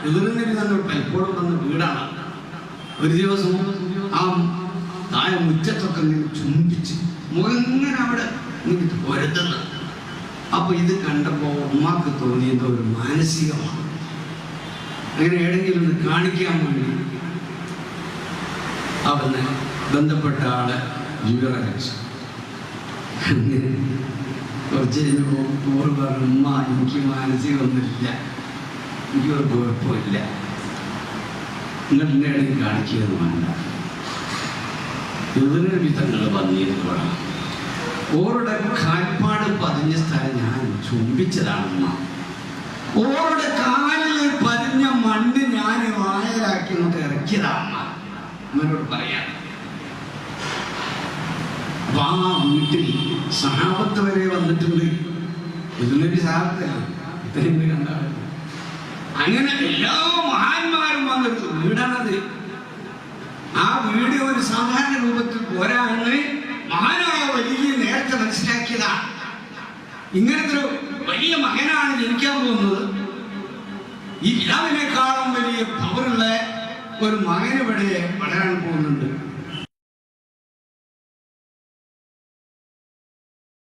എതിർന്നൊരു തന്നെ പലപ്പോഴും വന്ന വീടാണ്. ഒരു ദിവസം ആ താഴെ മുറ്റത്തൊക്കെ ഇങ്ങനെ ചുംബിച്ച് മുഖം ഇങ്ങനെ അവിടെ ഇങ്ങനെ പൊരുത്തുന്നു. അപ്പൊ ഇത് കണ്ടപ്പോ ഉമ്മാക്ക് തോന്നിയത് ഒരു മാനസികമാണ്. അങ്ങനെ ഏതെങ്കിലും ഒന്ന് കാണിക്കാൻ വേണ്ടി അവന് ബന്ധപ്പെട്ട ആളെ വിവരച്ചു. കുറച്ച് കഴിഞ്ഞപ്പോൾ പറഞ്ഞു, ഉമ്മ എനിക്ക് മാനസികമൊന്നുമില്ല, എനിക്കൊരു കുഴപ്പമില്ല, നിങ്ങൾ എന്നെ ഇടയിൽ കാണിക്കുകയെന്ന് വേണ്ട. ഇതിന് വിധങ്ങൾ വന്നിരുന്നതാണ്. ഓരുടെ കാൽപ്പാട് പതിഞ്ഞ സ്ഥലം ഞാൻ ചുംബിച്ചതാണെന്ന, ഓരുടെ കാലിൽ പതിഞ്ഞ മണ്ണ് ഞാൻ വായലാക്കി നമുക്ക് ഇറക്കിയതാണെന്ന അവനോട് പറയാം. അപ്പൊ ആ വീട്ടിൽ സഹാബത്ത് വരെ വന്നിട്ടുണ്ട്. ഇതിനൊരു സഹാബത്തല്ല, ഇത്രയും കണ്ടാണ്. അങ്ങനെ എല്ലാ മഹാന്മാരും വന്നിട്ട് വീടാണത്. ആ വീട് ഒരു സാധാരണ രൂപത്തിൽ പോരാന്ന് മഹാനായ വലിയ നേരത്തെ മനസ്സിലാക്കിയതാണ്. ഇങ്ങനത്തെ ഒരു വലിയ മകനാണ് ജനിക്കാൻ പോകുന്നത്. ഈ പിതാവിനേക്കാളും വലിയ പവറുള്ള ഒരു മകൻ ഇവിടെ വളരാൻ പോകുന്നുണ്ട്.